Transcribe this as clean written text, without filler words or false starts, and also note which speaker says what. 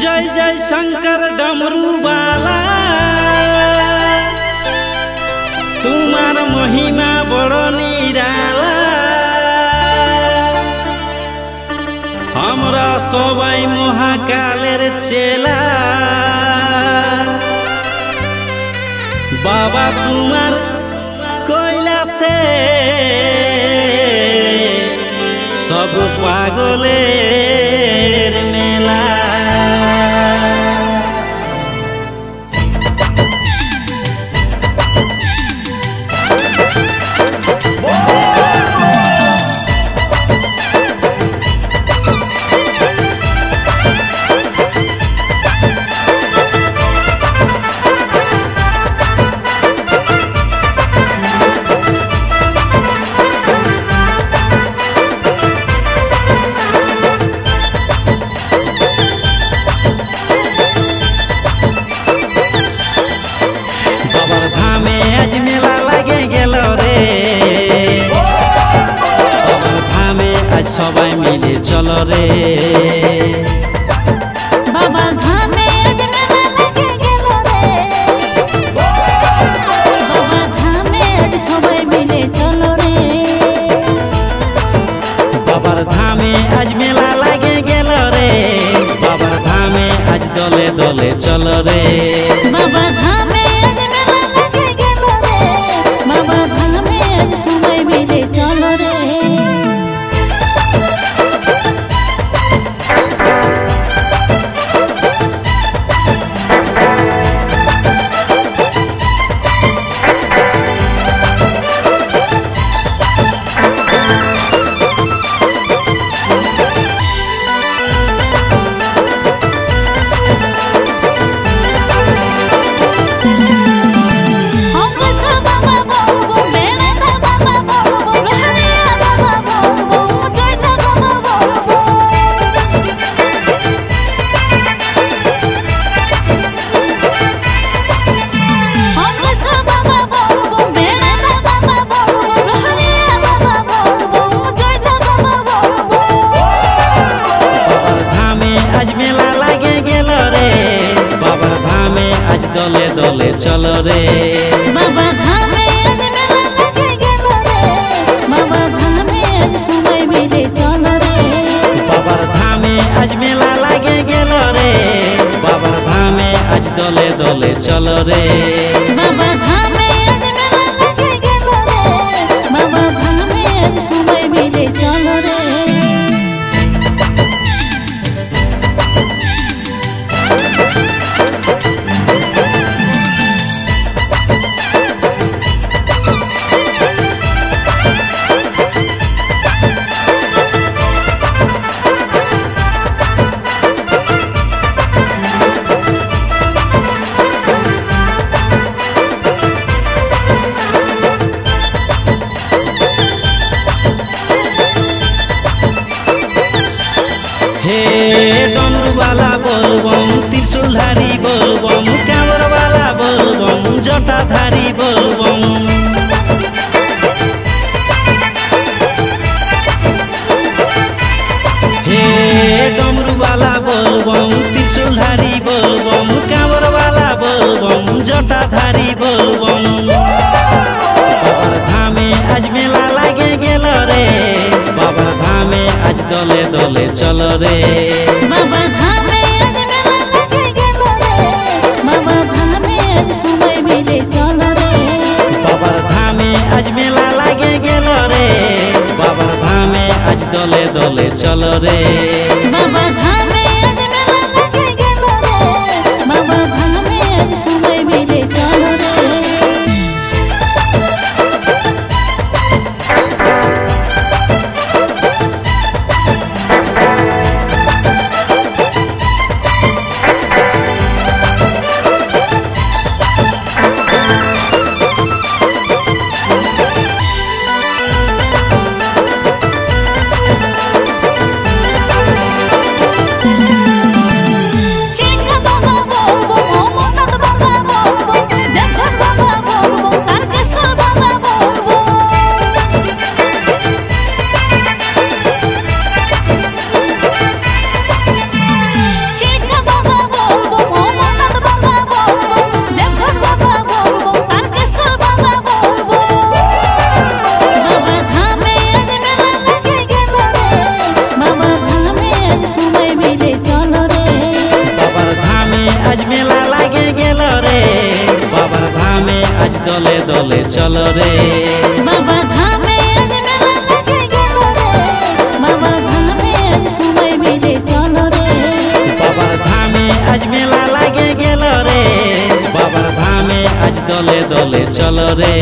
Speaker 1: जय जय शंकर डमरू वाला तुम्हार महिमा बड़ निराला। हमरा सबाई महाकालेर चेला बाबा तुम्हार कोयला से सब पागलेर मेला। सबाई मिले चलो रे
Speaker 2: बाबा धामे आज मेला लगे गेलो रे। बाबा धामे आज सबाई मिले चलो रे।
Speaker 1: बाबा धामे आज मेला लगे गेलो रे। बाबा धामे आज दले दले चलो रे।
Speaker 2: बाबा धामे आज मेला लगे गेलो रे। बाबा धामे आज सबाई मिले चलो रे।
Speaker 1: दले दले चलो रे
Speaker 2: बाबा धामे आज मेला लगे गेलो रे। बाबा धामे आज सबाई मिले चलो रे।
Speaker 1: बाबा धामे आज मेला लगे गेलो रे। बाबा धामे आज दले दले चलो रे।
Speaker 2: बाबा धामे आज मेला लगे गेलो रे। बाबा धामे आज सबाई मिले चलो रे।
Speaker 1: हे डमरू वाला बोलबम, त्रिशूलधारी बोलबम, कांवर वाला बोलबम, जटाधारी बोलबम। हे डमरू वाला बोलबम, त्रिशूलधारी बोलबम, कांवर वाला बोलबम, जटाधारी बोलबम। बाबा धामे आज मेला लगे गेलो रे। बाबा धामे आज दले दले चलो रे।
Speaker 2: बाबा धामे आज मेला लगे गेलो रे। बाबा धामे आज सबाई मिले चलो रे।
Speaker 1: बाबा धामे आज मेला लगे गेलो रे। बाबा धामे आज दले दले चलो रे।
Speaker 2: बाबा धामे आज मेला लगे गेलो रे। बाबा धामे आज सबाई मिले चलो रे।
Speaker 1: দলে চলো রে।
Speaker 2: বাবা ধামে আজ মেলা লেগে গেল রে, বাবার ধামে আজ সবাই মিলে চলো রে।
Speaker 1: বাবার ধামে আজ মেলা লাগে গেল রে, বাবার ধামে আজ দলে দলে চলো রে।